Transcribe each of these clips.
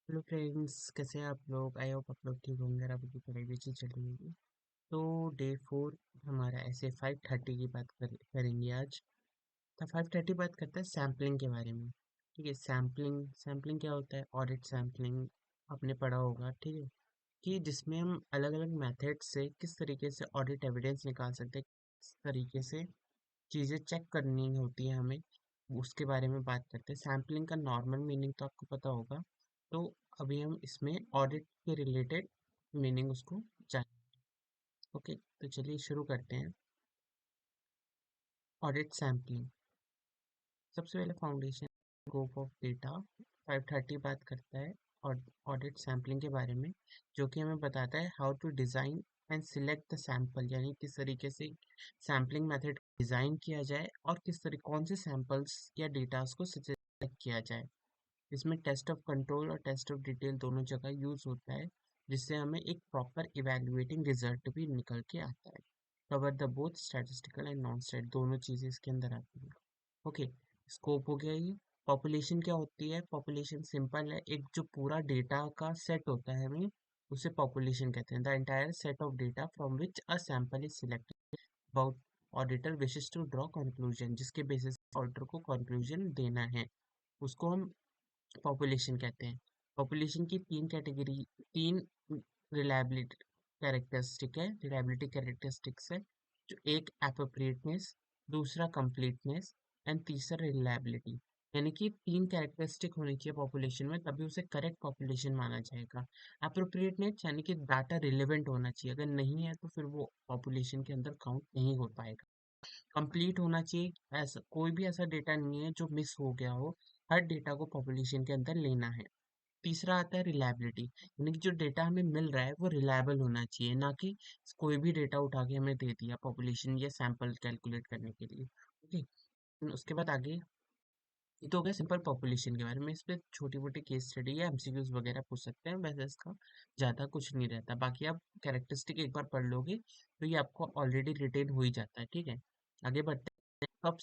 Hello friends, कैसे हैं आप लोग? आई होप आप लोग ठीक होंगे और आपकी पढ़ाई भी अच्छी चल रही होगी। तो डे 4 हमारा ऐसे 5:30 की बात करेंगे आज। तो 5:30 बात करते हैं सैम्पलिंग के बारे में। ठीक है, सैम्पलिंग सैम्पलिंग क्या होता है? ऑडिट सैम्पलिंग आपने पढ़ा होगा, ठीक है, कि जिसमें हम अलग अलग मेथड से किस तरीके से ऑडिट एविडेंस निकाल सकते हैं, किस तरीके से चीज़ें चेक करनी होती है हमें, उसके बारे में बात करते हैं। सैम्पलिंग का नॉर्मल मीनिंग तो आपको पता होगा, तो अभी हम इसमें ऑडिट के रिलेटेड मीनिंग उसको जानेंगे। ओके, तो चलिए शुरू करते हैं। ऑडिट सैम्पलिंग, सबसे पहले फाउंडेशन स्कोप ऑफ डेटा 5:30 बात करता है और ऑडिट सैम्पलिंग के बारे में, जो कि हमें बताता है how to design and select the sample, यानी किस तरीके से सैम्पलिंग मेथड डिज़ाइन किया जाए और किस तरह कौन से सैंपल्स या डेटास को सिलेक्ट किया जाए। इसमें टेस्ट ऑफ कंट्रोल और टेस्ट ऑफ डिटेल दोनों जगह यूज होता है, जिससे हमें एक प्रॉपर इवैल्यूएटिंग रिजल्ट भी निकल के आता है। Cover the both statistical and non stat, दोनों चीजें इसके अंदर आती है। ओके, स्कोप हो गया ये। पॉपुलेशन क्या होती है? पॉपुलेशन सिंपल है, एक जो पूरा डेटा का सेट होता है हमें उसे पॉपुलेशन कहते हैं। The entire set of data from which a sample is selected about auditor wishes to draw conclusion, जिसके बेसिस ऑडिटर को कंक्लूजन देना है, उसको हम पॉपुलेशन कहते हैं। पॉपुलेशन की तीन रिलायबिलिटी कैरेक्टरिस्टिक है, रिलायबिलिटी कैरेक्टरिस्टिक्स है, जो एक एप्रोप्रिएटनेस, दूसरा कंप्लीटनेस एंड तीसरा रिलायबिलिटी। यानी कि तीन कैरेक्टरिस्टिक होनी चाहिए पॉपुलेशन में, तभी उसे करेक्ट पॉपुलेशन माना जाएगा। एप्रोप्रिएटनेस यानी कि डाटा रिलेवेंट होना चाहिए, अगर नहीं है तो फिर वो पॉपुलेशन के अंदर काउंट नहीं हो पाएगा। कंप्लीट होना चाहिए, ऐसा कोई भी ऐसा डेटा नहीं है जो मिस हो गया हो, हर डेटा को पॉपुलेशन के अंदर लेना है। तीसरा आता है रिलायबिलिटी, यानी कि जो डेटा हमें मिल रहा है वो रिलायबल होना चाहिए, ना कि कोई भी डेटा उठा के हमें दे दिया पॉपुलेशन या सैंपल कैलकुलेट करने के लिए। ओके, उसके बाद आगे, ये तो हो गया सिंपल पॉपुलेशन के बारे में। इस पे छोटी मोटी केस स्टडी या एमसीक्यूज वगैरह पूछ सकते हैं, वैसे इसका ज़्यादा कुछ नहीं रहता। बाकी आप कैरेक्टरिस्टिक एक बार पढ़ लोगे तो ये आपको ऑलरेडी रिटेन हो ही जाता है, ठीक है। आगे बढ़ते हैं। अब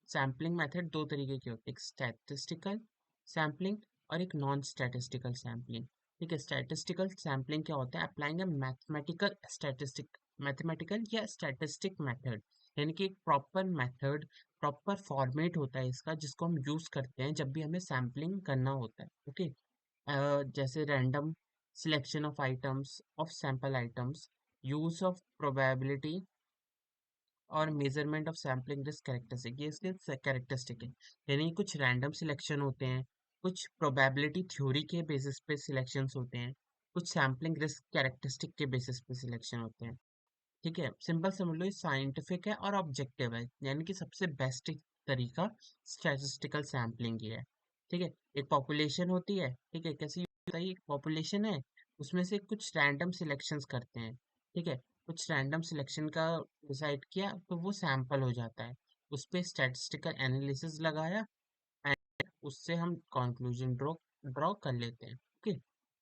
सैम्पलिंग मेथड दो तरीके की होती है, एक स्टैटिस्टिकल सैम्पलिंग और एक नॉन स्टैटिस्टिकल सैम्पलिंग। ठीक है, स्टैटिस्टिकल सैम्पलिंग क्या होता है? अप्लाइंग अ मैथमेटिकल या स्टैटिस्टिक मेथड, यानी कि एक प्रॉपर मेथड, प्रॉपर फॉर्मेट होता है इसका, जिसको हम यूज करते हैं जब भी हमें सैम्पलिंग करना होता है। ओके, जैसे random selection of items of sample items, use of probability और measurement of sampling risk characteristic, ये इसके कैरेक्टरिस्टिक है। यानी कुछ रैंडम सिलेक्शन होते हैं, कुछ प्रोबेबिलिटी थ्योरी के बेसिस पे सिलेक्शंस होते हैं, कुछ सैम्पलिंग रिस्क कैरेक्टरिस्टिक के बेसिस पे सिलेक्शन होते हैं। ठीक है, सिंपल समझ लो, ये साइंटिफिक है और ऑब्जेक्टिव है, यानी कि सबसे बेस्ट तरीका स्टैटिस्टिकल सैम्पलिंग ही है। ठीक है, एक पॉपुलेशन होती है, ठीक है, कैसी होता है? एक पॉपुलेशन है, उसमें से कुछ रैंडम सिलेक्शंस करते हैं, ठीक है, कुछ रैंडम सिलेक्शन का डिसाइड किया तो वो सैंपल हो जाता है, उस पे स्टैटिस्टिकल एनालिसिस लगाया एंड उससे हम कंक्लूजन ड्रॉ ड्रॉ कर लेते हैं। ओके,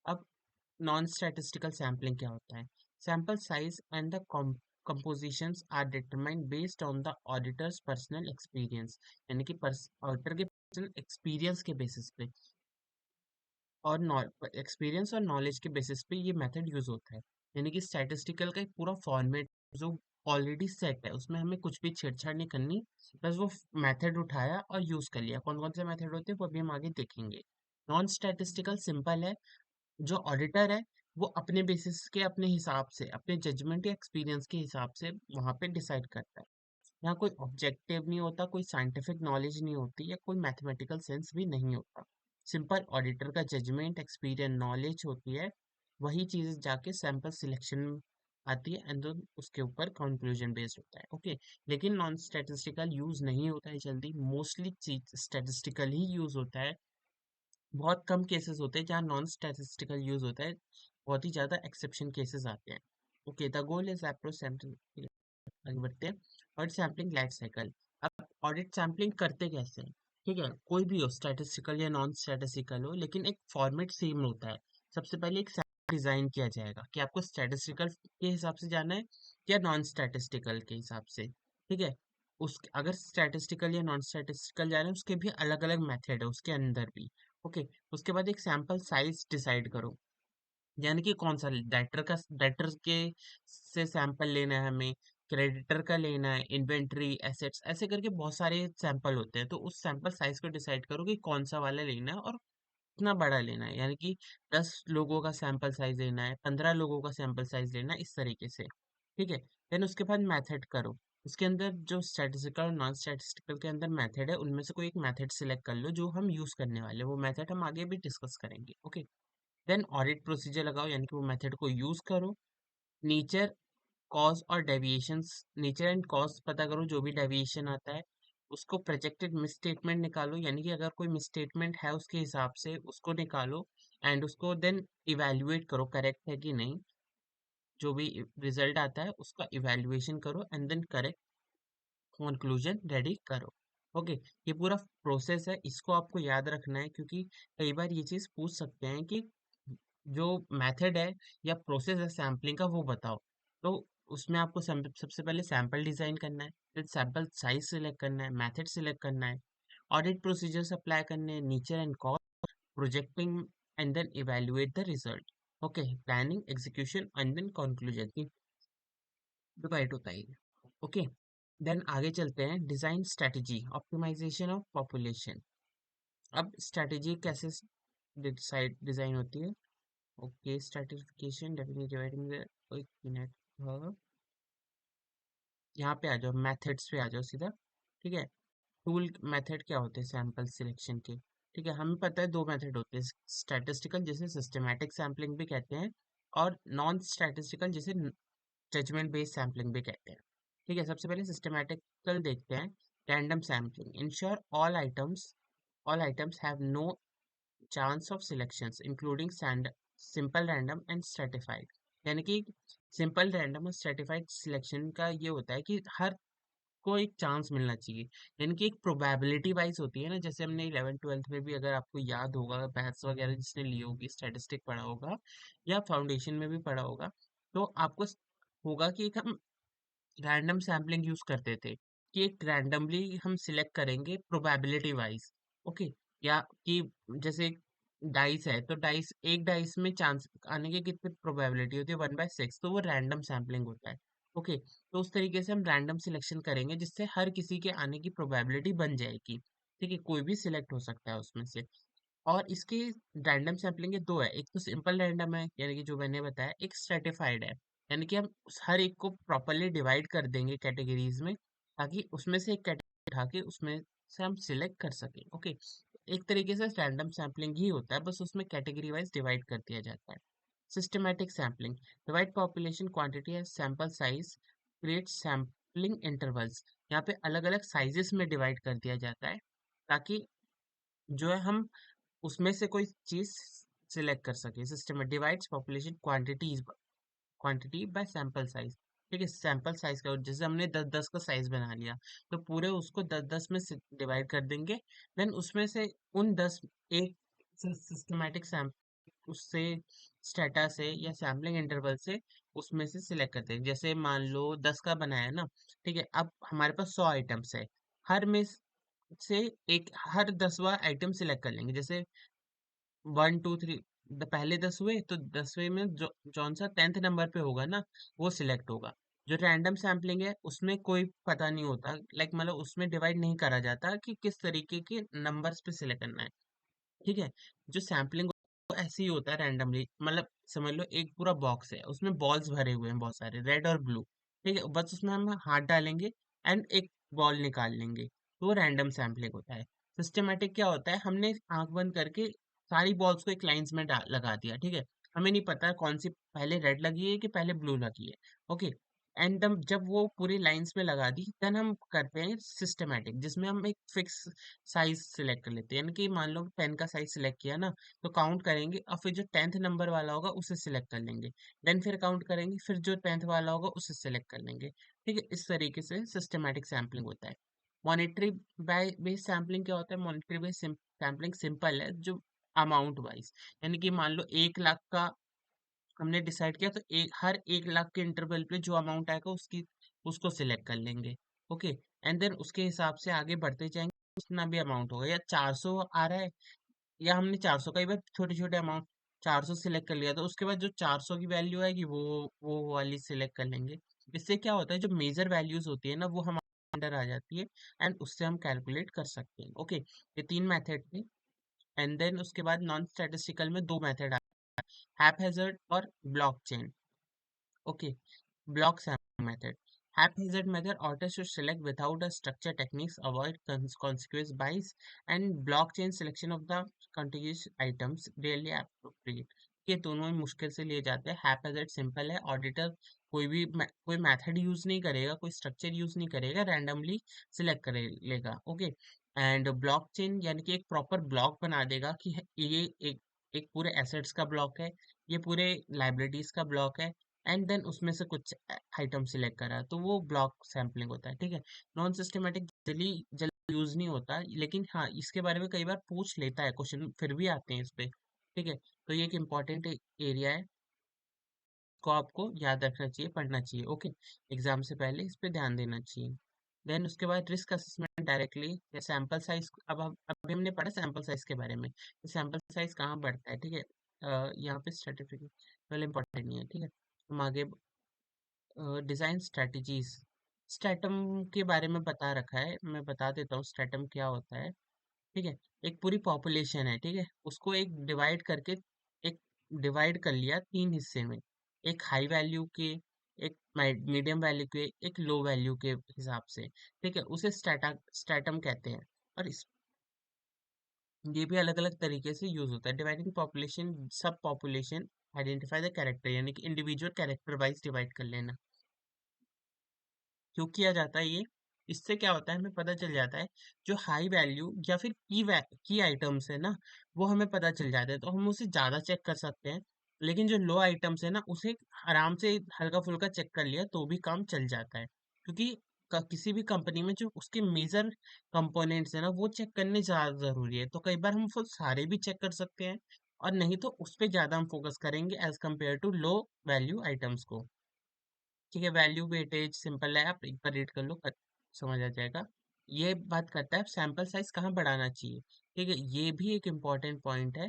अब नॉन स्टैटिस्टिकल सैम्पलिंग क्या होता है? Sample size and the compositions are determined based on the auditor's personal experience, यानी कि ऑडिटर के पर्सनल एक्सपीरियंस के बेसिस पे और एक्सपीरियंस और नॉलेज के बेसिस पे ये मेथड यूज होता है। यानी कि स्टैटिस्टिकल का एक पूरा फॉर्मेट जो ऑलरेडी सेट है, उसमें हमें कुछ भी छेड़छाड़ नहीं करनी, बस वो मेथड उठाया और यूज कर लिया। कौन कौन से मेथड होते हैं वो अभी हम आगे देखेंगे। नॉन स्टैटिस्टिकल सिंपल है, जो ऑडिटर है वो अपने बेसिस के, अपने हिसाब से, अपने जजमेंट या एक्सपीरियंस के हिसाब से वहां पे डिसाइड करता है। यहाँ कोई ऑब्जेक्टिव नहीं होता, कोई साइंटिफिक नॉलेज नहीं होती, या कोई मैथमेटिकल सेंस भी नहीं होता। सिंपल ऑडिटर का जजमेंट, एक्सपीरियंस, नॉलेज होती है, वही चीज जाके सैंपल सिलेक्शन आती है एंड उसके ऊपर कंक्लूजन बेस्ड होता है। ओके, लेकिन नॉन स्टैटिस्टिकल यूज नहीं होता है जल्दी, मोस्टली चीज स्टैटिस्टिकल ही यूज होता है। बहुत कम केसेस होते हैं जहाँ नॉन स्टैटिस्टिकल यूज होता है, बहुत ही ज्यादा एक्सेप्शन केसेस आते हैं। Okay, the goal is approach sampling. आगे बढ़ते हैं। Audit sampling life cycle. अब ऑडिट सैम्पलिंग करते कैसे हैं? ठीक है, कोई भी हो, स्टैटिस्टिकल या नॉन स्टैटिस्टिकल हो, लेकिन एक फॉर्मेट सेम होता है। सबसे पहले एक डिजाइन किया जाएगा कि आपको स्टैटिस्टिकल के हिसाब से जाना है या नॉन स्टैटिस्टिकल के हिसाब से। ठीक है, उस अगर स्टैटिस्टिकल या नॉन स्टैटिस्टिकल जा रहे हैं, उसके भी अलग अलग मेथड है उसके अंदर भी। ओके, उसके बाद एक सैंपल साइज डिसाइड करो, यानी कि कौन सा डेटर के से सैंपल लेना है हमें, क्रेडिटर का लेना है, इन्वेंट्री, एसेट्स, ऐसे करके बहुत सारे सैंपल होते हैं। तो उस सैंपल साइज को डिसाइड करो कि कौन सा वाला लेना है और कितना बड़ा लेना है, यानी कि 10 लोगों का सैंपल साइज लेना है, 15 लोगों का सैंपल साइज लेना है, इस तरीके से। ठीक है। देन उसके बाद मेथड करो, उसके अंदर जो स्टैटिस्टिकल और नॉन स्टैटिस्टिकल के अंदर मेथड है उनमें से कोई एक मेथड सिलेक्ट कर लो जो हम यूज करने वाले हैं। वो मेथड हम आगे भी डिस्कस करेंगे। ओके। देन ऑडिट प्रोसीजर लगाओ, यानी कि वो मेथड को यूज करो। नेचर, कॉज और डेविएशंस, नेचर एंड कॉज पता करो, जो भी डेविएशन आता है उसको प्रोजेक्टेड मिसस्टेटमेंट निकालो, यानी कि अगर कोई मिसस्टेटमेंट है उसके हिसाब से उसको निकालो एंड उसको देन इवैल्यूएट करो करेक्ट है कि नहीं। जो भी रिजल्ट आता है उसका इवैल्यूएशन करो and then correct conclusion ready करो। ओके। ये पूरा प्रोसेस है, इसको आपको याद रखना है क्योंकि कई बार ये चीज़ पूछ सकते हैं कि जो मेथड है या प्रोसेस है सैम्पलिंग का वो बताओ। तो उसमें आपको सबसे पहले सैंपल डिजाइन करना है, फिर सैंपल साइज सिलेक्ट करना है, मेथड सिलेक्ट करना है, ऑडिट प्रोसीजर्स अप्लाई करने हैं, nature and cost, projecting and then evaluate the result. Okay, planning, execution and then conclusion divide होता है। ओके। देन आगे चलते हैं, design strategy, optimization of population. अब स्ट्रेटेजी कैसे डिजाइन होती है। Okay, stratification definitely dividing the, एक मिनट, हाँ, यहाँ पे आ जाओ, मेथड्स पे आ जाओ सीधा। ठीक है। टूल मेथड क्या होते हैं सैंपल सिलेक्शन के। ठीक है, हमें पता है दो मेथड होते हैं, स्टैटिस्टिकल जिसे सिस्टमैटिक सैम्पलिंग भी कहते हैं, और नॉन स्टैटिस्टिकल जिसे जजमेंट बेस्ड सैम्पलिंग भी कहते हैं। ठीक है, सबसे पहले सिस्टमैटिकल देखते हैं। Random sampling ensure all items have no chance of selections including simple random and stratified. यानी कि सिंपल रैंडम और स्ट्रेटिफाइड सिलेक्शन का ये होता है कि हर को एक चांस मिलना चाहिए, यानी कि एक प्रोबेबिलिटी वाइज होती है ना, जैसे हमने 11th 12th में भी, अगर आपको याद होगा, मैथ्स वगैरह जिसने ली होगी, स्टैटिस्टिक पढ़ा होगा या फाउंडेशन में भी पढ़ा होगा, तो आपको होगा कि एक हम रैंडम सैम्पलिंग यूज करते थे कि एक रैंडमली हम सिलेक्ट करेंगे प्रोबेबिलिटी वाइज। ओके। या कि जैसे डाइस है तो डाइस, एक डाइस में चांस आने की कितनी प्रोबेबिलिटी होती है, 1/6, तो वो रैंडम सैम्पलिंग होता है। ओके। तो उस तरीके से हम रैंडम सिलेक्शन करेंगे जिससे हर किसी के आने की प्रोबेबिलिटी बन जाएगी। ठीक है, कोई भी सिलेक्ट हो सकता है उसमें से। और इसके रैंडम सैम्पलिंग के दो है, एक तो सिंपल रैंडम है यानी कि जो मैंने बताया, एक स्ट्रेटिफाइड है, यानी कि हम हर एक को प्रॉपरली डिवाइड कर देंगे कैटेगरीज में, ताकि उसमें से एक कैटेगरी उठा के उसमें से हम सिलेक्ट कर सकें। ओके। एक तरीके से रैंडम सैम्पलिंग ही होता है, बस उसमें कैटेगरी वाइज डिवाइड कर दिया जाता है। Systematic sampling divide population quantity and sample size, create sampling intervals. यहाँ पे अलग अलग साइजेस में डिवाइड कर दिया जाता है ताकि जो है हम उसमें से कोई चीज सिलेक्ट कर सके। सिस्टम में divides population quantity bye sample size. ठीक है, सैंपल साइज का जैसे हमने 10-10 का साइज बना लिया, तो पूरे उसको 10-10 में डिवाइड कर देंगे। देन उसमें से उन 10, एक सिस्टमैटिक सैंपल उससे स्टेटा से या सैम्पलिंग इंटरवल से उसमें से सिलेक्ट करते हैं। जैसे मान लो 10 का बनाया ना, ठीक है, अब हमारे पास 100 आइटम्स है, हर में से एक, हर 10वां आइटम सिलेक्ट कर लेंगे। जैसे 1 2 3, पहले 10 हुए तो 10वें में जो जौन सा 10th नंबर पे होगा ना वो सिलेक्ट होगा। जो रैंडम सैम्पलिंग है उसमें कोई पता नहीं होता, लाइक मतलब उसमें डिवाइड नहीं करा जाता कि किस तरीके के नंबर्स पे सिलेक्ट करना है। ठीक है। जो सैम्पलिंग ऐसे ही होता है रैंडमली, मतलब समझ लो एक पूरा बॉक्स है, उसमें बॉल्स भरे हुए हैं बहुत सारे, रेड और ब्लू। ठीक है, बस उसमें हम हाथ डालेंगे एंड एक बॉल निकाल लेंगे, तो वो रैंडम सैम्पलिंग होता है। सिस्टमेटिक क्या होता है, हमने आंख बंद करके सारी बॉल्स को एक लाइंस में लगा दिया। ठीक है, हमें नहीं पता कौन सी पहले रेड लगी है कि पहले ब्लू लगी है। ओके। एंड जब वो पूरी लाइंस में लगा दी, देन हम करते हैं सिस्टमेटिक, जिसमें हम एक फिक्स साइज सिलेक्ट कर लेते हैं, यानी कि मान लो पेन का साइज सिलेक्ट किया ना, तो काउंट करेंगे और फिर जो 10th नंबर वाला होगा उसे सिलेक्ट कर लेंगे। देन फिर काउंट करेंगे, फिर जो 10th वाला होगा उसे सिलेक्ट कर लेंगे। ठीक है, इस तरीके से सिस्टमेटिक सैम्पलिंग होता है। मॉनिटरी बेस्ड सैम्पलिंग क्या होता है, मॉनिटरी बेस्ड सैम्पलिंग सिंपल है, जो अमाउंट वाइज, यानी कि मान लो 1 लाख का हमने डिसाइड किया, तो हर 1 लाख के इंटरवल पे जो अमाउंट आएगा उसको सिलेक्ट कर लेंगे। ओके। एंड देन उसके हिसाब से आगे बढ़ते जाएंगे, जितना भी अमाउंट होगा, या 400 आ रहा है या हमने 400 कई बार छोटे छोटे अमाउंट 400 सिलेक्ट कर लिया तो उसके बाद जो 400 की वैल्यू आएगी वो वाली सिलेक्ट कर लेंगे। इससे क्या होता है, जो मेजर वैल्यूज होती है ना वो हमारे अंडर आ जाती है एंड उससे हम कैलकुलेट कर सकते हैं। ओके, ये तीन मेथड थे। एंड देन उसके बाद नॉन स्टैटिस्टिकल में दो मेथड आए, हैphazard और blockchain. Okay, block sample method. Haphazard method authors should select without a structure techniques, avoid consequence bias, and blockchain selection of the contiguous items really appropriate. ये दोनों ही मुश्किल से लिए जाते हैं। हैप्पैज़ार्ड सिंपल है, ऑडिटर कोई मेथड यूज नहीं करेगा, कोई स्ट्रक्चर यूज नहीं करेगा, रैंडमली सिलेक्ट कर लेगा। ओके, एंड ब्लॉकचेन यानी कि एक प्रॉपर ब्लॉक बना देगा कि ये एक एक पूरे एसेट्स का ब्लॉक है, ये पूरे लाइबिलिटीज का ब्लॉक है, एंड देन उसमें से कुछ आइटम सिलेक्ट करा तो वो ब्लॉक सैम्पलिंग होता है। ठीक है, नॉन सिस्टमेटिक जल्दी जल्दी यूज नहीं होता, लेकिन हाँ इसके बारे में कई बार पूछ लेता है क्वेश्चन, फिर भी आते हैं इस पे। ठीक है, तो ये एक इम्पॉर्टेंट एरिया है, को आपको याद रखना चाहिए, पढ़ना चाहिए। ओके, एग्जाम से पहले इस पे ध्यान देना चाहिए। देन उसके बाद रिस्क असेसमेंट डायरेक्टली या सैंपल साइज। अभी हमने पढ़ा सैंपल साइज के बारे में, तो सैंपल साइज कहाँ बढ़ता है। ठीक है, यहाँ पे स्ट्रेटिफिक पहले इंपॉर्टेंट नहीं है। ठीक है, हम आगे डिजाइन स्ट्रेटजीज। स्ट्रेटम के बारे में बता रखा है, मैं बता देता हूँ स्ट्रेटम क्या होता है। ठीक है, एक पूरी पॉपुलेशन है, ठीक है, उसको एक डिवाइड करके एक डिवाइड कर लिया तीन हिस्से में, एक हाई वैल्यू के, एक मीडियम वैल्यू के, एक लो वैल्यू के हिसाब से। ठीक है, उसे स्ट्रेटम कहते हैं। और ये भी अलग अलग तरीके से यूज होता है। डिवाइडिंग पॉपुलेशन, सब पॉपुलेशन आइडेंटिफाई द कैरेक्टर, यानी कि इंडिविजुअल कैरेक्टर वाइज डिवाइड कर लेना। क्यों किया जाता है ये, इससे क्या होता है हमें पता चल जाता है जो हाई वैल्यू या फिर की आइटम्स है ना, वो हमें पता चल जाता है तो हम उसे ज्यादा चेक कर सकते हैं। लेकिन जो लो आइटम्स है ना उसे आराम से हल्का फुल्का चेक कर लिया तो भी काम चल जाता है, क्योंकि किसी भी कंपनी में जो उसके मेजर कंपोनेंट्स है ना वो चेक करने ज्यादा जरूरी है। तो कई बार हम फुल सारे भी चेक कर सकते हैं, और नहीं तो उस पे ज्यादा हम फोकस करेंगे as compare to low value items को। ठीक है, वैल्यू वेटेज सिंपल है, आप एक बार रीड कर लो, समझ आ जाएगा। ये बात करता है सैंपल साइज कहाँ बढ़ाना चाहिए। ठीक है, ये भी एक इम्पॉर्टेंट पॉइंट है।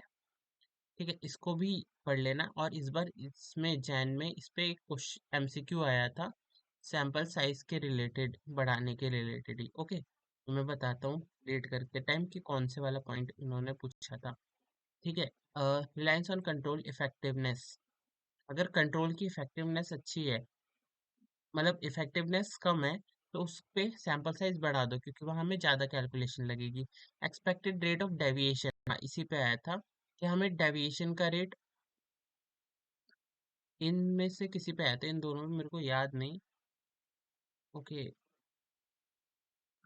ठीक है, इसको भी पढ़ लेना। और इस बार इसमें जैन में इस पे एक क्वेश्चन एमसीक्यू आया था सैंपल साइज के रिलेटेड, बढ़ाने के रिलेटेड ही। ओके, तो मैं बताता हूँ रीड करते टाइम कि कौन से वाला पॉइंट उन्होंने पूछा था। ठीक है, रिलायंस ऑन कंट्रोल इफेक्टिवनेस। अगर कंट्रोल की इफेक्टिवनेस अच्छी है, मतलब इफेक्टिवनेस कम है, तो उस पे सैंपल साइज बढ़ा दो क्योंकि वहां हमें ज्यादा कैलकुलेशन लगेगी। एक्सपेक्टेड रेट ऑफ डेविएशन इसी पे आया था कि हमें डेविएशन का रेट इनमें से किसी पे आया था, इन दोनों में मेरे को याद नहीं। ओके,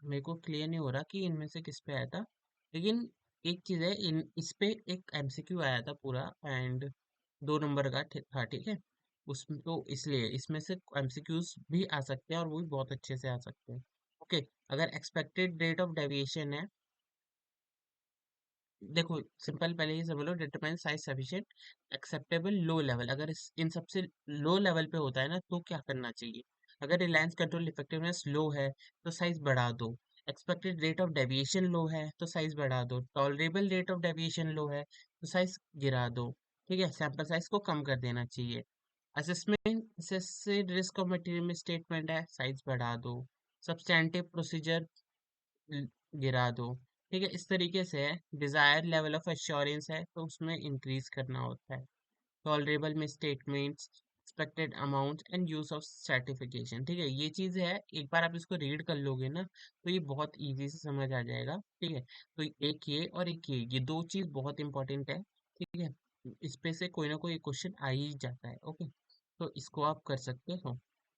मेरे को क्लियर नहीं हो रहा कि इनमें से किस पे आया था, लेकिन एक चीज है, इन इस पे एक एमसीक्यू आया था पूरा, एंड 2 नंबर का था। ठीक है, उसमें तो इसलिए इसमें से एमसीक्यूज भी आ सकते हैं और वो भी बहुत अच्छे से आ सकते हैं। ओके, अगर एक्सपेक्टेड रेट ऑफ डेविएशन है, देखो सिंपल पहले ये समझ लो, determine size sufficient acceptable low level. अगर इन सबसे लो लेवल पे होता है ना तो क्या करना चाहिए। अगर रिलायंस कंट्रोल इफेक्टिवनेस लो है तो साइज बढ़ा दो, एक्सपेक्टेड रेट ऑफ डेविएशन लो है तो साइज बढ़ा दो, टॉलरेबल रेट ऑफ डेविएशन लो है तो साइज गिरा दो। ठीक है, सैंपल साइज को कम कर देना चाहिए। Assessment assessed risk of material statement है, साइज बढ़ा दो। सब्सटैंटिव प्रोसीजर गिरा दो। ठीक है, इस तरीके से है। डिजायर लेवल ऑफ एश्योरेंस है तो उसमें इंक्रीज करना होता है। टॉलरेबल में statements, expected amount and use of certification. ठीक है, ये चीज है, एक बार आप इसको रीड कर लोगे ना तो ये बहुत इजी से समझ आ जाएगा। ठीक है, तो एक ये और एक ये दो चीज बहुत इंपॉर्टेंट है। ठीक है, इस पे से कोई ना कोई क्वेश्चन आ ही जाता है। ओके, तो इसको आप कर सकते हो।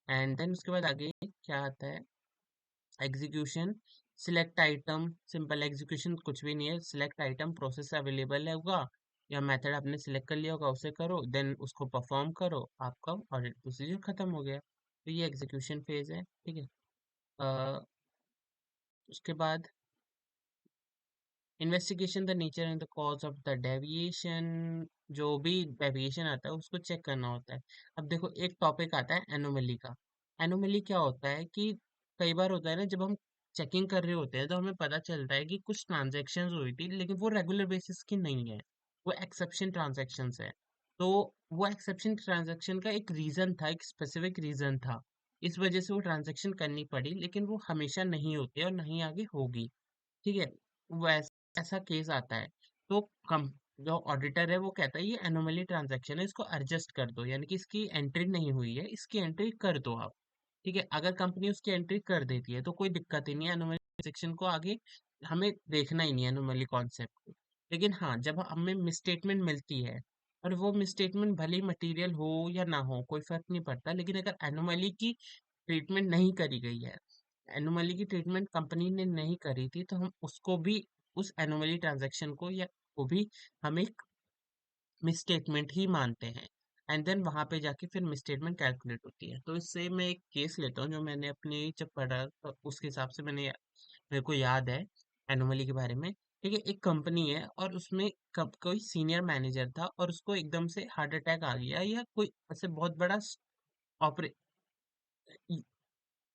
एंड देन उसके बाद आगे क्या आता है, execution. Select item, simple execution कुछ भी नहीं है, सिलेक्ट आइटम प्रोसेस अवेलेबल है होगा या मेथड आपने सिलेक्ट कर लिया होगा उसे करो, देन उसको परफॉर्म करो, आपका ऑडिट प्रोसीजर खत्म हो गया। तो ये एग्जीक्यूशन फेज है। ठीक है, उसके बाद investigation the nature and the cause of the deviation. जो भी डेविएशन आता है उसको चेक करना होता है। अब देखो एक टॉपिक आता है एनोमली का। एनोमली क्या होता है कि कई बार होता है ना, जब हम चेकिंग कर रहे होते हैं तो हमें पता चलता है कि कुछ ट्रांजैक्शंस हुई थी लेकिन वो रेगुलर बेसिस की नहीं है, वो एक्सेप्शन ट्रांजैक्शंस है। तो वो एक्सेप्शन ट्रांजैक्शन का एक रीजन था, एक स्पेसिफिक रीजन था, इस वजह से वो ट्रांजैक्शन करनी पड़ी, लेकिन वो हमेशा नहीं होती है और नहीं आगे होगी। ठीक है, वैसा ऐसा केस आता है तो कम जो ऑडिटर है वो कहता है ये एनोमली ट्रांजैक्शन है, इसको एडजस्ट कर दो, यानी कि इसकी एंट्री नहीं हुई है, इसकी एंट्री कर दो आप। ठीक है, अगर कंपनी उसकी एंट्री कर देती है तो कोई दिक्कत ही नहीं है, एनोमली ट्रांजैक्शन को आगे हमें देखना ही नहीं है एनोमली कॉन्सेप्ट को। लेकिन हाँ, जब हमें मिसस्टेटमेंट मिलती है और वो मिसस्टेटमेंट भले ही मटेरियल हो या ना हो कोई फर्क नहीं पड़ता, लेकिन अगर एनोमली की ट्रीटमेंट नहीं करी गई है, एनोमली की ट्रीटमेंट कंपनी ने नहीं करी थी, तो हम उसको भी, उस एनोमली ट्रांजैक्शन को या वो भी हम एक मिसस्टेटमेंट ही मानते हैं। एंड देन वहां पे जाके फिर मिसस्टेटमेंट कैलकुलेट होती है। तो इससे मैं एक केस लेता हूँ जो मैंने अपने जब पढ़ा तो उसके हिसाब से मेरे को याद है एनोमली के बारे में। ठीक है, एक कंपनी है और उसमें कब कोई सीनियर मैनेजर था और उसको एकदम से हार्ट अटैक आ गया या कोई ऐसे बहुत बड़ा ऑपरे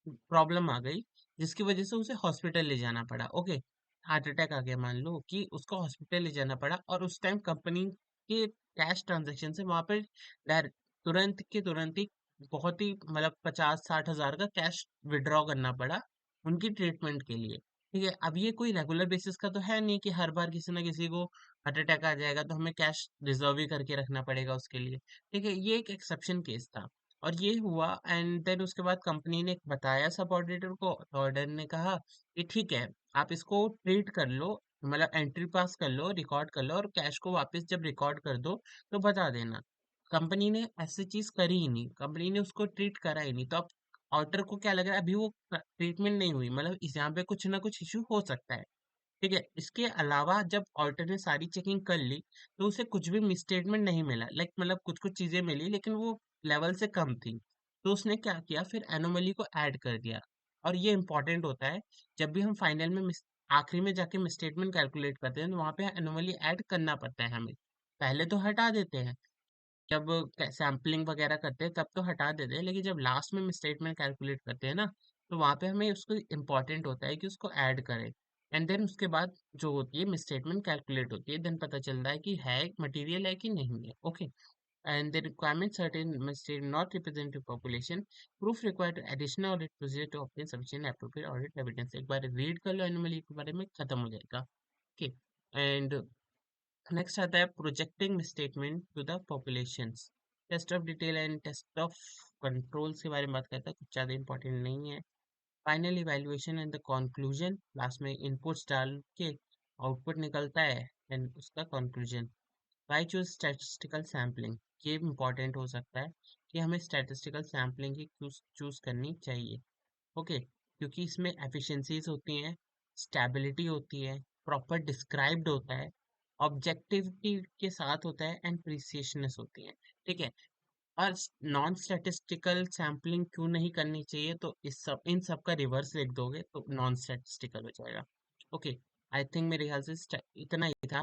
प्रॉब्लम आ गई जिसकी वजह से उसे हॉस्पिटल ले जाना पड़ा। ओके, हार्ट अटैक आ गया मान लो कि उसको हॉस्पिटल ले जाना पड़ा और उस टाइम कंपनी के कैश ट्रांजैक्शन से वहां पर तुरंत के तुरंत ही बहुत ही मतलब 50-60 हजार का कैश विड्रॉ करना पड़ा उनकी ट्रीटमेंट के लिए। ठीक है, अब ये कोई रेगुलर बेसिस का तो है नहीं कि हर बार किसी ना किसी को हार्ट अटैक आ जाएगा तो हमें कैश रिजर्व ही करके रखना पड़ेगा उसके लिए। ठीक है, ये एक एक्सेप्शन केस था और ये हुआ। एंड देन उसके बाद कंपनी ने बताया सब ऑडिटर को, ऑडिटर ने कहा कि ठीक है, आप इसको ट्रीट कर लो, मतलब एंट्री पास कर लो, रिकॉर्ड कर लो और कैश को वापस जब रिकॉर्ड कर दो तो बता देना। कंपनी ने ऐसी चीज करी ही नहीं, कंपनी ने उसको ट्रीट करा ही नहीं, तो अब ऑडिटर को क्या लग रहा है अभी वो ट्रीटमेंट नहीं हुई, मतलब इस यहाँ पे कुछ ना कुछ इशू हो सकता है। ठीक है, इसके अलावा जब ऑडिटर ने सारी चेकिंग कर ली तो उसे कुछ भी मिसस्टेटमेंट नहीं मिला, लाइक मतलब कुछ कुछ चीजें मिली लेकिन वो लेवल से कम थी। तो उसने क्या किया, फिर एनोमली को ऐड कर दिया। और ये इंपॉर्टेंट होता है, जब भी हम फाइनल में आखिरी में जाके मिसस्टेटमेंट कैलकुलेट करते हैं तो वहां पे एनोमली ऐड करना पड़ता है हमें। पहले तो हटा देते हैं, जब सैम्पलिंग वगैरह करते हैं तब तो हटा देते हैं, लेकिन जब लास्ट में स्टेटमेंट कैलकुलेट करते हैं ना, तो वहां पे हमें उसको इम्पोर्टेंट होता है कि उसको ऐड करें। एंड देन उसके बाद जो होती है स्टेटमेंट कैलकुलेट होती है, देन पता चलता है कि है मटेरियल है कि नहीं है। Okay, and the requirement certain must not representative population, proof required additional audit procedure to obtain sufficient appropriate audit evidence. एक बार रीड कर लो एनिमली के बारे में, खत्म हो जाएगा। ओके, एंड नेक्स्ट आता है projecting misstatement to the populations. Test of detail and test of controls के बारे में बात करता है, कुछ ज़्यादा इंपॉर्टेंट नहीं है। Final evaluation and the conclusion, last में इनपुट्स डाल के आउटपुट निकलता है एंड उसका conclusion. Why choose statistical sampling, ये इंपॉर्टेंट हो सकता है कि हमें स्टैटिस्टिकल सैम्पलिंग ही चूज करनी चाहिए। ओके, क्योंकि इसमें एफिशिएंसीज होती हैं, स्टेबिलिटी होती है, प्रॉपर डिस्क्राइब्ड होता है, ऑब्जेक्टिविटी के साथ होता है एंड प्रिसिशनेस होती है। ठीक है, और नॉन स्टैटिस्टिकल सैम्पलिंग क्यों नहीं करनी चाहिए, तो इन सब का रिवर्स लिख दोगे तो नॉन स्टैटिस्टिकल हो जाएगा। ओके, आई थिंक मेरे ख्याल से इतना ही था।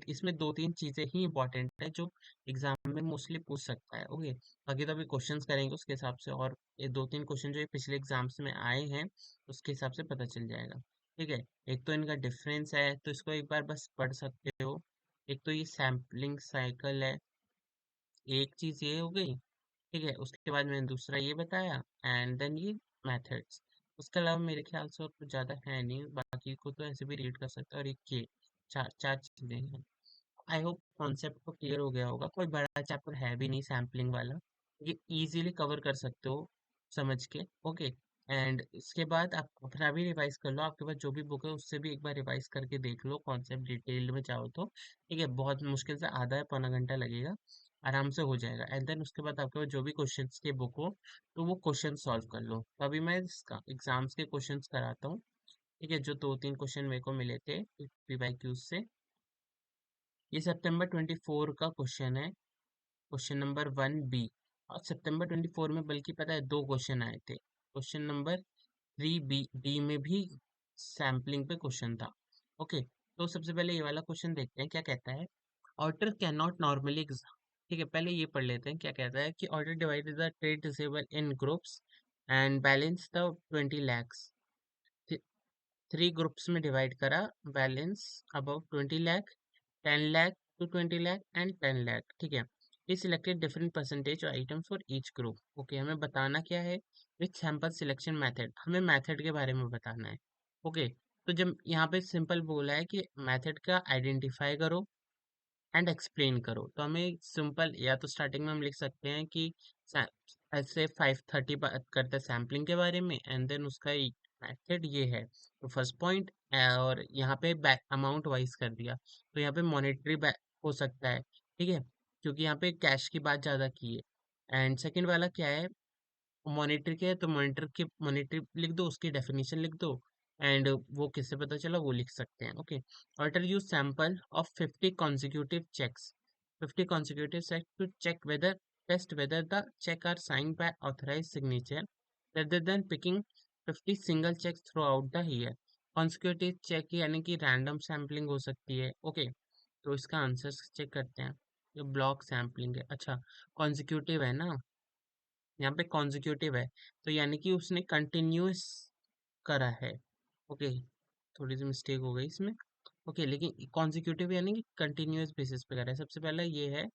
इसमें दो तीन चीजें ही इंपॉर्टेंट है जो एग्जाम में मोस्टली पूछ सकता है। ओके, बाकी तो अभी क्वेश्चंस करेंगे उसके हिसाब से, और ये दो तीन क्वेश्चन जो ये पिछले एग्जाम्स में आए हैं उसके हिसाब से पता चल जाएगा। ठीक है, एक तो इनका डिफरेंस है तो इसको एक बार बस पढ़ सकते हो। एक तो ये सैम्पलिंग साइकिल है, एक चीज ये हो गई। ठीक है, उसके बाद मैंने दूसरा ये बताया, एंड देन ये मेथड्स। उसके अलावा मेरे ख्याल से और कुछ ज़्यादा है नहीं, बाकी को तो ऐसे भी रीड कर सकते हो। और एक ये चार चार चीज़ें हैं। आई होप कॉन्सेप्ट तो क्लियर हो गया होगा, कोई बड़ा चैप्टर है भी नहीं सैम्पलिंग वाला, ये इजीली कवर कर सकते हो समझ के। ओके, एंड इसके बाद आप अपना भी रिवाइज कर लो, आपके पास जो भी बुक है उससे भी एक बार रिवाइज करके देख लो कॉन्सेप्ट डिटेल में चाहो तो। ठीक है, बहुत मुश्किल से आधा या पौना घंटा लगेगा, आराम से हो जाएगा। एंड देन उसके बाद आपके पास जो भी क्वेश्चंस के बुक हो तो वो क्वेश्चन सॉल्व कर लो। तो अभी मैं इसका एग्जाम्स के क्वेश्चंस कराता हूँ। ठीक है, जो दो तीन क्वेश्चन मेरे को मिले थे पीवाईक्यूज से, ये सितंबर 24 का क्वेश्चन है, क्वेश्चन नंबर 1B। और सितंबर 24 में बल्कि पता है दो क्वेश्चन आए थे, क्वेश्चन नंबर 3B में भी सैम्पलिंग पे क्वेश्चन था। ओके, तो सबसे पहले ये वाला क्वेश्चन देखते हैं क्या कहता है। ऑर्डर कैन नॉट नॉर्मली, ठीक है पहले ये पढ़ लेते हैं क्या कहता है कि order divide the trade receivable in groups and balance the 20 lakhs। 3 groups में डिवाइड करा, balance about 20 lakh, 10 lakh to 20 lakh and 10 lakh, ठीक है। ये selected different percentage item for each group. Okay, हमें बताना क्या है, विथ सैंपल सिलेक्शन मेथड, हमें मेथड के बारे में बताना है। ओके, तो जब यहाँ पे सिंपल बोला है कि मेथड का आइडेंटिफाई करो एंड एक्सप्लेन करो, तो हमें सिंपल या तो स्टार्टिंग में हम लिख सकते हैं कि ऐसे 530 बात करते हैं सैम्पलिंग के बारे में, एंड देन उसका मेथड ये है। तो फर्स्ट पॉइंट, और यहाँ पे बैक अमाउंट वाइज कर दिया, तो यहाँ पे मॉनेटरी बैक हो सकता है, ठीक है, क्योंकि यहाँ पे कैश की बात ज़्यादा की है। एंड सेकंड वाला क्या है, मॉनिटर के है, तो मॉनिटर के मॉनिटर लिख दो, उसकी डेफिनेशन लिख दो, एंड वो किससे पता चला वो लिख सकते हैं। Okay, order use sample of 50 consecutive checks, 50 consecutive checks to check whether test whether the check are signed by authorized signature rather than picking 50 single checks throughout the year। consecutive check यानी कि random sampling हो सकती है। Okay, तो इसका answer check करते हैं। ये ब्लॉक सैम्पलिंग है। अच्छा, कॉन्जिक्यूटिव है ना, यहाँ पे कॉन्जिक्यूटिव है, तो यानी कि उसने कंटिन्यूस करा है। ओके, थोड़ी सी मिस्टेक हो गई इसमें। ओके, लेकिन कॉन्जिक्यूटिव यानी कि कंटिन्यूस बेसिस पे करा है। सबसे पहला ये है,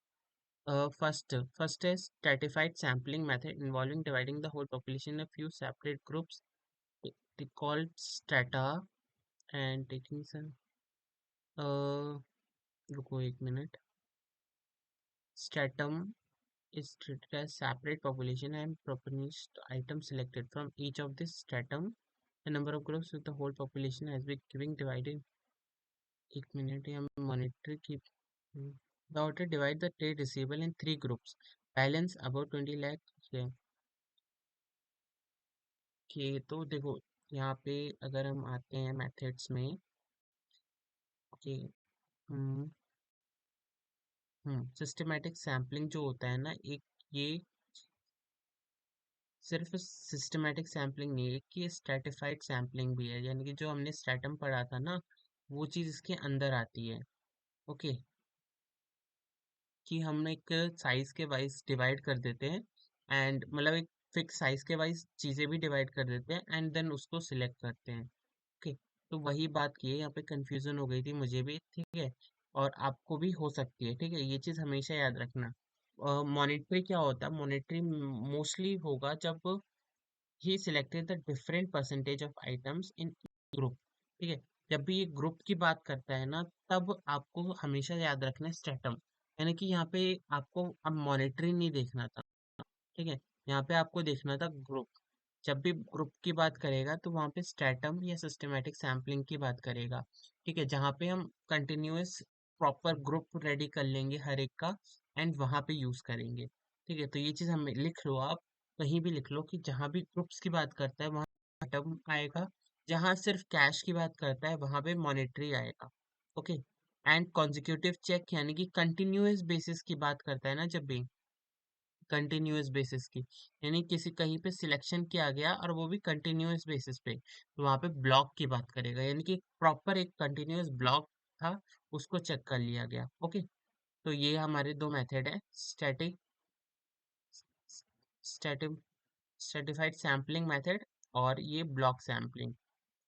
फर्स्ट है stratified sampling method involving dividing the whole population in few separate groups called strata and taking some, रुको एक minute, stratum is treated as separate population and proposed items selected from each of this stratum. The number of groups with the whole population has been giving divided. एक minute, हम monitor की the order divide the trade receivable in 3 groups. Balance about 20 lakh है। कि तो देखो, यहाँ पे अगर हम आते हैं मेथड्स में, कि सिस्टमेटिक सैम्पलिंग जो होता है ना, एक ये सिर्फ सिस्टमेटिक सैम्पलिंग नहीं है कि स्ट्रैटिफाइड सैम्पलिंग भी है, यानी कि जो हमने स्ट्रैटम पढ़ा था ना, वो चीज़ इसके अंदर आती है। ओके, कि हम एक साइज के वाइज डिवाइड कर देते हैं, एंड मतलब एक फिक्स साइज के वाइज चीज़ें भी डिवाइड कर देते हैं, एंड देन उसको सिलेक्ट करते हैं। ओके, तो वही बात की है, यहाँ पे कंफ्यूजन हो गई थी मुझे भी, ठीक है, और आपको भी हो सकती है, ठीक है, ये चीज़ हमेशा याद रखना। मॉनिटरी क्या होता है, मॉनिटरी मोस्टली होगा जब he selected the different percentage of items in group, ठीक है। जब भी ये ग्रुप की बात करता है ना, तब आपको हमेशा याद रखना है स्ट्रेटम, यानी कि यहाँ पे आपको अब मॉनिटरी नहीं देखना था, ठीक है, यहाँ पे आपको देखना था ग्रुप। जब भी ग्रुप की बात करेगा तो वहाँ पे स्ट्रेटम या सिस्टमेटिक सैम्पलिंग की बात करेगा, ठीक है, जहाँ पे हम कंटिन्यूअस प्रॉपर ग्रुप रेडी कर लेंगे हर एक का, एंड वहाँ पे यूज करेंगे, ठीक है। तो ये चीज़ हमें लिख लो आप, कहीं भी लिख लो कि जहाँ भी ग्रुप्स की बात करता है वहाँ टर्म आएगा, जहाँ सिर्फ कैश की बात करता है वहाँ पे मॉनेटरी आएगा। ओके, एंड कॉन्जिक्यूटिव चेक यानी कि कंटिन्यूअस बेसिस की बात करता है ना, जब भी कंटिन्यूअस बेसिस की, यानी किसी कहीं पे सिलेक्शन किया गया और वो भी कंटिन्यूअस बेसिस पे, तो वहाँ पे ब्लॉक की बात करेगा, यानी कि प्रॉपर एक कंटिन्यूअस ब्लॉक था, उसको चेक कर लिया गया। ओके, तो ये हमारे दो मेथड है, static static stratified sampling method और ये ब्लॉक सैम्पलिंग।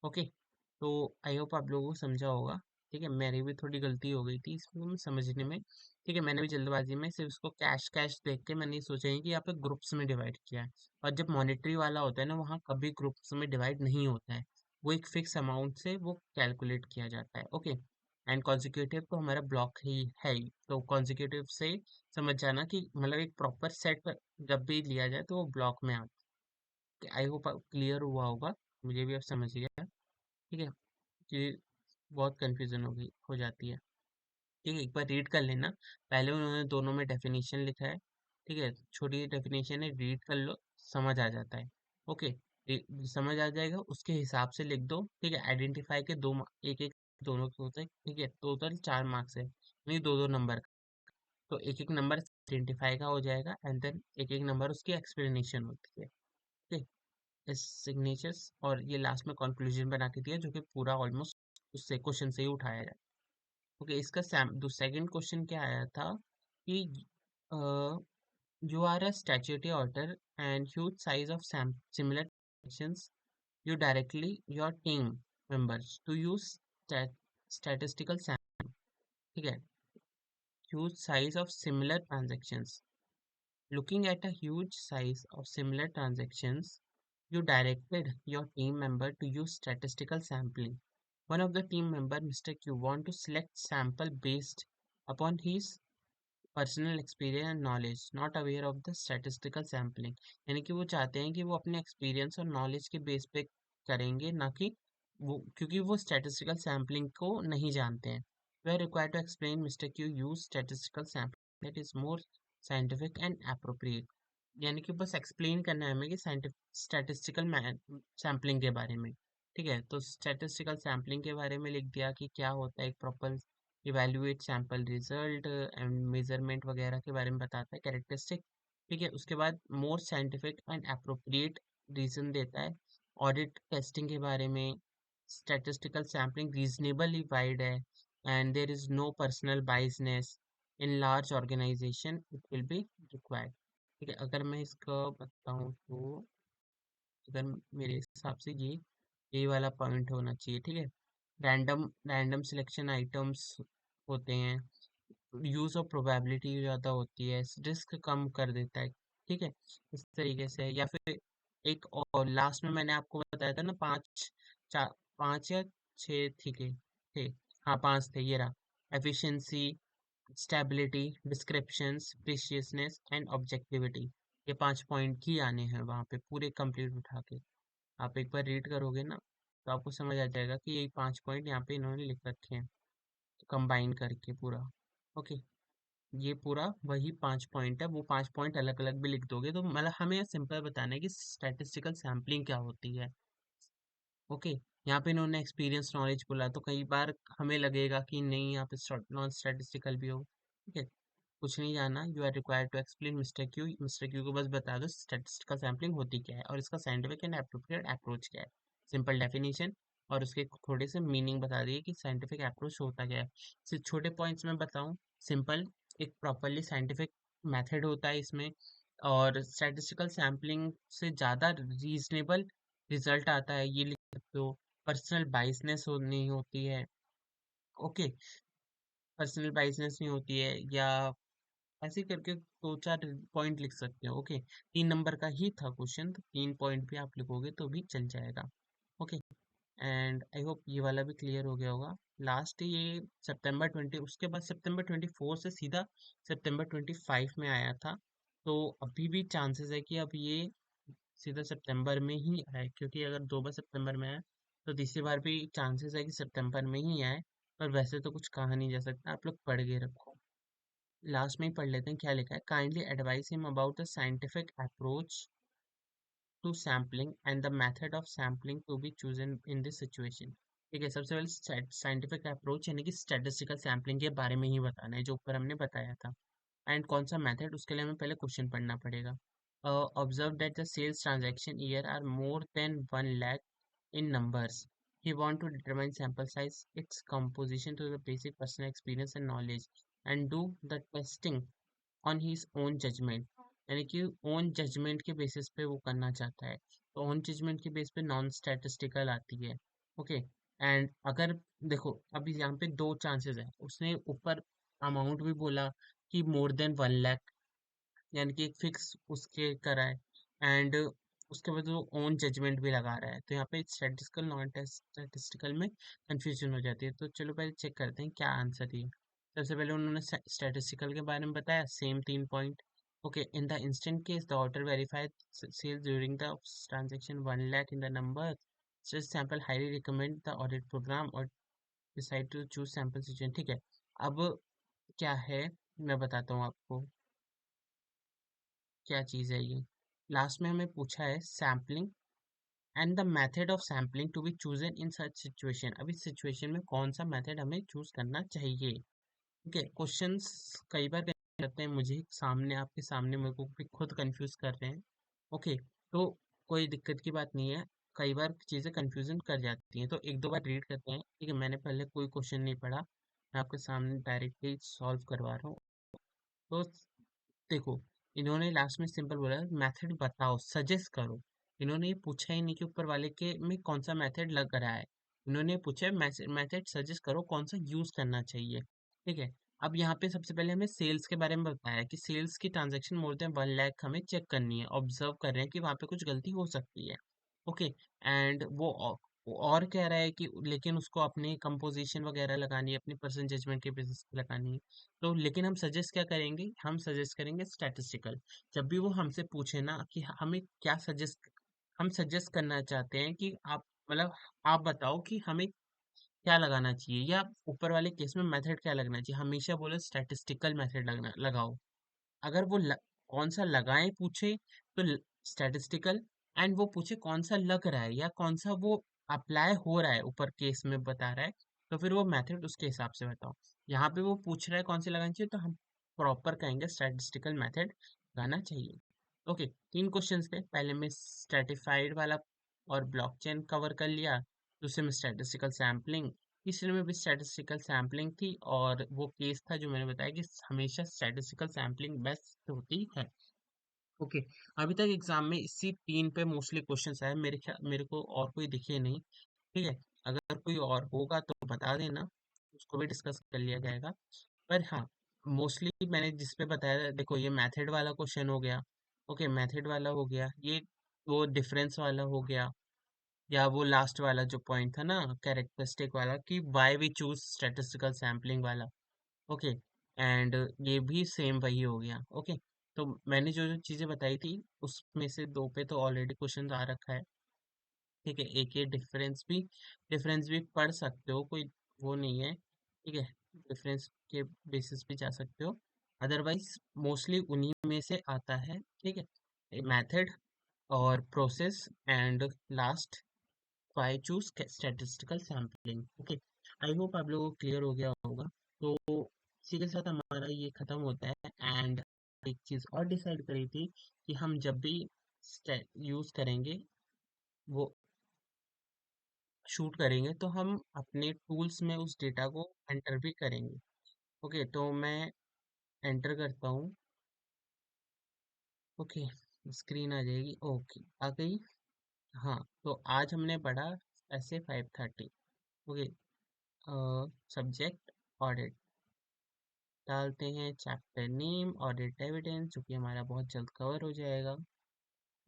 ओके, तो आई होप आप लोगों को समझा होगा, ठीक है। मेरी भी थोड़ी गलती हो गई थी इसमें समझने में, ठीक है, मैंने भी जल्दबाजी में सिर्फ इसको कैश कैश देख के मैंने सोचा ही कि यहाँ पे ग्रुप्स में डिवाइड किया है, और जब मॉनेटरी वाला होता है ना, वहाँ कभी ग्रुप्स में डिवाइड नहीं होता है, वो एक फिक्स अमाउंट से वो कैलकुलेट किया जाता है। ओके, एंड कॉन्जिक्यूटिव तो हमारा ब्लॉक ही है ही, तो कॉन्जिक्यूटिव से समझ जाना कि मतलब एक प्रॉपर सेट जब भी लिया जाए तो वो ब्लॉक में आता है। आई होप क्लियर हुआ होगा, मुझे भी अब समझ गया, ठीक है, कि बहुत कंफ्यूजन हो जाती है। ठीक है, एक बार रीड कर लेना, पहले उन्होंने दोनों में डेफिनेशन लिखा है, ठीक है, छोटी डेफिनेशन है, रीड कर लो, समझ आ जाता है। ओके, समझ आ जाएगा, उसके हिसाब से लिख दो, ठीक है। आइडेंटिफाई के एक एक दोनों के होते हैं, ठीक है, टोटल 4 मार्क्स है, नहीं दो दो नंबर का, तो एक एक नंबर आइडेंटिफाई का हो जाएगा, एंड देन एक एक नंबर उसकी एक्सप्लेनेशन होती है, ठीक है, सिग्नेचर्स, और ये लास्ट में कंक्लूजन बना के दिया, जो कि पूरा ऑलमोस्ट उससे क्वेश्चन से ही उठाया जाए। ओके, इसका सेकंड क्वेश्चन क्या आया था कि you are a statutory author and huge size of similar sections, you directly your team members to use statistical sample. ठीक है, huge size of similar transactions. Looking at a huge size of similar transactions, you directed your team member to use statistical sampling. One of the team member, Mr. Q, want to select sample based upon his personal experience and knowledge, not aware of the statistical sampling. यानी कि वो चाहते हैं कि वो अपने experience और knowledge के बेस पे करेंगे, ना कि वो, क्योंकि वो स्टैटिस्टिकल सैम्पलिंग को नहीं जानते हैं। We are required to explain mister Q use statistical sampling that is more scientific and appropriate. यानी कि बस एक्सप्लेन करना है हमें कि स्टैटिस्टिकल सैम्पलिंग के बारे में। ठीक है, तो स्टैटिस्टिकल सैम्पलिंग के बारे में लिख दिया कि क्या होता है, एक proper evaluate sample result and measurement वगैरह के बारे में बताता है, कैरेक्टरिस्टिक। ठीक है, उसके बाद more scientific and appropriate reason देता है, ऑडिट टेस्टिंग के बारे में, स्टैटिस्टिकल सैम्पलिंग रीजनेबली वाइड है and there is no personal biasness in large organization it will be required. ठीक है, अगर मैं इसका बताऊं तो अगर मेरे हिसाब से ये वाला पॉइंट होना चाहिए। ठीक है, रैंडम रैंडम सिलेक्शन आइटम्स होते हैं, यूज ऑफ प्रोबेबिलिटी ज़्यादा होती है, रिस्क कम कर देता है। ठीक है, इस तरीके से। या फिर एक और लास्ट में मैंने आपको बताया था ना, चार पांच या छः थे। हाँ, पांच थे, ये रहा। Efficiency, stability, descriptions, preciseness and objectivity. ये 5 पॉइंट ही आने हैं वहाँ पे पूरे कंप्लीट उठा के। आप एक बार रीड करोगे ना, तो आपको समझ आ जाएगा कि यही 5 पॉइंट यहाँ पे इन्होंने लिख रखे हैं, कंबाइन करके पूरा। ओके, ये पूरा वही 5 पॉइंट है। वो 5 पॉइंट अलग अलग भी लिख दोगे तो मतलब हमें सिंपल बताना है कि स्टैटिस्टिकल सैम्पलिंग क्या होती है। ओके, यहाँ पे इन्होंने एक्सपीरियंस नॉलेज बोला, तो कई बार हमें लगेगा कि नहीं, यहाँ पे नॉन स्टैटिस्टिकल भी हो। ठीक है, कुछ नहीं जाना, you are required to explain mister Q को बस बता दो स्टैटिस्टिकल सैम्पलिंग होती क्या है और इसका साइंटिफिक एंड एप्रोप्रिएट अप्रोच क्या है, सिंपल डेफिनेशन, और उसके थोड़े से मीनिंग बता दिए कि साइंटिफिक अप्रोच होता क्या है। सिर्फ छोटे पॉइंट्स में बताऊं, सिंपल, एक प्रॉपरली साइंटिफिक मेथड होता है इसमें, और स्टैटिस्टिकल सैम्पलिंग से ज़्यादा रीजनेबल रिजल्ट आता है, ये लिख सकते हो। पर्सनल बाइसनेस नहीं होती है। ओके, पर्सनल बाइसनेस नहीं होती है, या ऐसे करके दो चार पॉइंट लिख सकते हो। ओके, 3 नंबर का ही था क्वेश्चन, तो 3 पॉइंट भी आप लिखोगे तो भी चल जाएगा। ओके, एंड आई होप ये वाला भी क्लियर हो गया होगा। लास्ट ये सितंबर 20, उसके बाद सितंबर 24 से सीधा सितंबर 25 में आया था। तो अभी भी चांसेस है कि अब ये सीधा सितंबर में ही आए, क्योंकि अगर 2 बार सितंबर में आए तो तीसरी बार भी चांसेस है कि सितंबर में ही आए। पर वैसे तो कुछ कहा नहीं जा सकता, आप लोग पढ़ के रखो। लास्ट में ही पढ़ लेते हैं क्या लिखा है। Kindly advice him about the scientific approach to sampling and the method of sampling to be chosen in this situation. ठीक है, सबसे पहले साइंटिफिक अप्रोच यानी कि स्टैटिस्टिकल सैम्पलिंग के बारे में ही बताना है, जो ऊपर हमने बताया था। एंड कौन सा मेथड, उसके लिए हमें पहले क्वेश्चन पढ़ना पड़ेगा। Observe that the sales transaction year are more than 1 lakh in numbers. He want to determine sample size, its composition to the basic personal experience and knowledge, and do the testing on his own judgement. यानी कि own judgement के basis पे वो करना चाहता है, तो own judgement के बेस पे नॉन स्टैटिस्टिकल आती है। ओके, एंड अगर देखो अभी यहाँ पे 2 चांसेस है, उसने ऊपर अमाउंट भी बोला कि मोर देन 1 लाख, यानी कि एक फिक्स उसके करा है, एंड उसके बाद वो ओन जजमेंट भी लगा रहा है, तो यहाँ पे स्टैटिस्टिकल नॉन स्टैटिस्टिकल में कंफ्यूजन हो जाती है। तो चलो पहले चेक करते हैं क्या आंसर है। सबसे पहले उन्होंने स्टैटिस्टिकल के बारे में बताया, same 3 point. Okay, in the instant case the order verified sales during the transaction 1 lakh in the number sample highly recommend the audit program और decide to choose sample situation. ठीक है, अब क्या है मैं बताता हूँ आपको क्या चीज़ है ये। लास्ट में हमें पूछा है sampling and the method of sampling to be chosen in such situation. अब इस सिचुएशन में कौन सा मेथड हमें चूज करना चाहिए। ठीक है, क्वेश्चंस कई बार करते हैं मुझे सामने, आपके सामने मेरे को भी खुद कंफ्यूज कर रहे हैं। ओके, तो कोई दिक्कत की बात नहीं है, कई बार चीज़ें कंफ्यूजन कर जाती हैं, तो एक दो बार रीड करते हैं। ठीक है, मैंने पहले कोई क्वेश्चन नहीं पढ़ा, मैं आपके सामने डायरेक्टली सॉल्व करवा रहा हूँ। तो देखो, इन्होंने लास्ट में सिंपल बोला मेथड बताओ, सजेस्ट करो। इन्होंने ये पूछा ही नहीं कि ऊपर वाले के में कौन सा मेथड लग रहा है। उन्होंने पूछा मेथड सजेस्ट करो कौन सा यूज करना चाहिए। ठीक है। अब यहाँ पे सबसे पहले हमें सेल्स के बारे में बताया कि सेल्स की ट्रांजैक्शन मोर देन 1 लाख हमें चेक करनी है, ऑब्जर्व कर रहे हैं कि वहाँ पे कुछ गलती हो सकती है। ओके। एंड वो और कह रहा है कि लेकिन उसको अपनी कंपोजिशन वगैरह लगानी है, अपनी पर्सन जजमेंट के बेसिस पे लगानी है। तो लेकिन हम सजेस्ट क्या करेंगे, हम सजेस्ट करेंगे स्टैटिस्टिकल। जब भी वो हमसे पूछे ना कि हमें क्या सजेस्ट, हम सजेस्ट करना चाहते हैं कि आप मतलब आप बताओ कि हमें क्या लगाना चाहिए, या ऊपर वाले केस में मेथड क्या लगना चाहिए, हमेशा बोले स्टैटिस्टिकल मेथड लगना लगाओ। अगर वो कौन सा लगाएं पूछे तो स्टैटिस्टिकल, एंड वो पूछे कौन सा लग रहा है या कौन सा वो अप्लाई हो रहा है ऊपर केस में बता रहा है, तो फिर वो मेथड उसके हिसाब से बताओ। यहाँ पे वो पूछ रहा है कौन सी लगानी चाहिए, तो हम प्रॉपर कहेंगे स्टैटिस्टिकल मेथड लगाना चाहिए। ओके, 3 क्वेश्चंस थे, पहले में स्ट्रेटिफाइड वाला और ब्लॉकचेन कवर कर लिया, दूसरे में स्टैटिस्टिकल सैम्पलिंग, तीसरे में भी स्टैटिस्टिकल सैम्पलिंग थी, और वो केस था जो मैंने बताया कि हमेशा स्टैटिस्टिकल सैम्पलिंग बेस्ट होती है। ओके। अभी तक एग्जाम में इसी 3 पे मोस्टली क्वेश्चंस आए, मेरे को और कोई दिखे नहीं। ठीक है। अगर कोई और होगा तो बता देना, उसको भी डिस्कस कर लिया जाएगा। पर हाँ, मोस्टली मैंने जिस पे बताया, देखो ये मेथड वाला क्वेश्चन हो गया। ओके, मेथड वाला हो गया, ये वो डिफरेंस वाला हो गया, या वो लास्ट वाला जो पॉइंट था ना कैरेक्टरिस्टिक वाला कि why we choose statistical sampling वाला। ओके। एंड ये भी सेम वही हो गया। ओके। तो मैंने जो जो चीजें बताई थी उसमें से 2 पे तो ऑलरेडी क्वेश्चन आ रखा है। ठीक है। एक ये डिफरेंस भी पढ़ सकते हो, कोई वो नहीं है। ठीक है। डिफरेंस के बेसिस पे जा सकते हो, अदरवाइज मोस्टली उन्हीं में से आता है। ठीक है। मेथड और process and last I choose statistical sampling. Okay. I hope आप लोगों को क्लियर हो गया होगा। तो इसी के साथ हमारा ये खत्म होता है। एंड एक चीज और डिसाइड करी थी कि हम जब भी यूज करेंगे, वो शूट करेंगे, तो हम अपने टूल्स में उस डेटा को एंटर भी करेंगे। ओके, तो मैं एंटर करता हूँ। ओके, स्क्रीन आ जाएगी। ओके, आ गई। हाँ, तो आज हमने पढ़ा ऐसे 530। ओके। सब्जेक्ट ऑडिट, डालते हैं चैप्टर नेम ऑडिट एविडेंस, जो कि हमारा बहुत जल्द कवर हो जाएगा।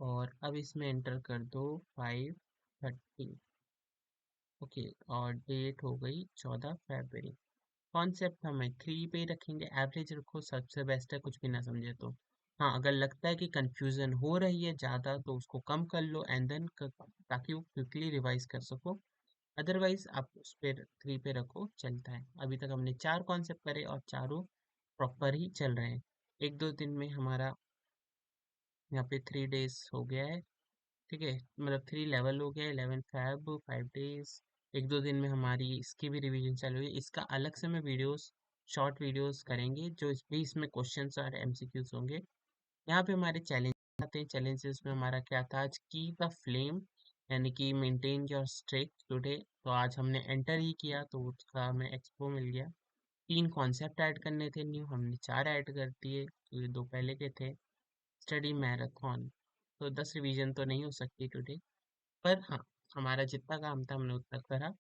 और अब इसमें एंटर कर दो 530। ओके, और डेट हो गई 14 फरवरी। कॉन्सेप्ट हमें 3 पे ही रखेंगे, एवरेज रखो, सबसे बेस्ट है, कुछ भी ना समझे तो। हाँ, अगर लगता है कि कंफ्यूजन हो रही है ज़्यादा तो उसको कम कर लो, एंड देन ताकि वो क्विकली रिवाइज कर सको। अदरवाइज आप उस पर 3 पे रखो, चलता है। अभी तक हमने 4 कॉन्सेप्ट करे और चारों प्रॉपर ही चल रहे हैं। 1-2 दिन में हमारा यहाँ पे 3 डेज हो गया है। ठीक है, मतलब 3 लेवल हो गया है, 11 फैब 5 डेज। 1-2 दिन में हमारी इसकी भी रिवीजन चालू है। इसका अलग से मैं वीडियोस, शॉर्ट वीडियोस करेंगे जो भी इसमें क्वेश्चंस और एमसीक्यूज होंगे। यहाँ पे हमारे चैलेंज आते हैं। चैलेंजेस में हमारा क्या था आज, की द फ्लेम, यानी कि मेंटेन योर स्ट्रेक टुडे। तो आज हमने एंटर ही किया तो उसका हमें एक्सपो मिल गया। 3 कॉन्सेप्ट ऐड करने थे न्यू, हमने 4 ऐड कर दिए क्योंकि 2 पहले के थे। स्टडी मैराथन, तो 10 रिवीजन तो नहीं हो सकती टुडे, पर हाँ, हमारा जितना काम था हमने उतना करा।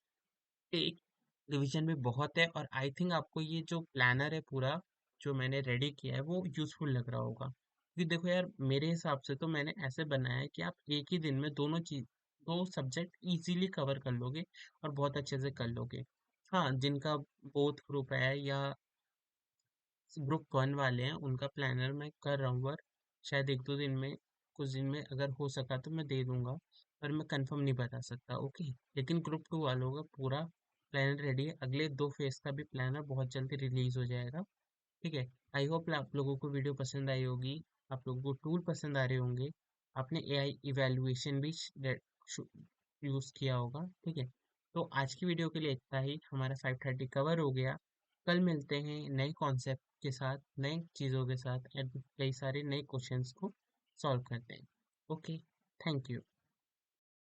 एक रिवीजन भी बहुत है, और आई थिंक आपको ये जो प्लानर है पूरा जो मैंने रेडी किया है वो यूजफुल लग रहा होगा, क्योंकि देखो यार, मेरे हिसाब से तो मैंने ऐसे बनाया है कि आप एक ही दिन में दोनों चीज, 2 सब्जेक्ट इजीली कवर कर लोगे और बहुत अच्छे से कर लोगे। हाँ, जिनका बोथ ग्रुप है या ग्रुप 1 वाले हैं उनका प्लानर मैं कर रहा हूँ वर्क, शायद 1-2 दिन में, कुछ दिन में अगर हो सका तो मैं दे दूंगा, पर मैं कंफर्म नहीं बता सकता। ओके। लेकिन ग्रुप 2 वालों का पूरा प्लानर रेडी है, अगले 2 फेज का भी प्लानर बहुत जल्दी रिलीज हो जाएगा। ठीक है। आई होप आप लोगों को वीडियो पसंद आई होगी, आप लोगों को टूल पसंद आ रहे होंगे, आपने एआई इवैल्यूएशन भी यूज किया होगा। ठीक है। तो आज की वीडियो के लिए इतना ही, हमारा 530 कवर हो गया। कल मिलते हैं नए कॉन्सेप्ट के साथ, नए चीज़ों के साथ, एंड कई सारे नए क्वेश्चंस को सॉल्व करते हैं। ओके। Thank you.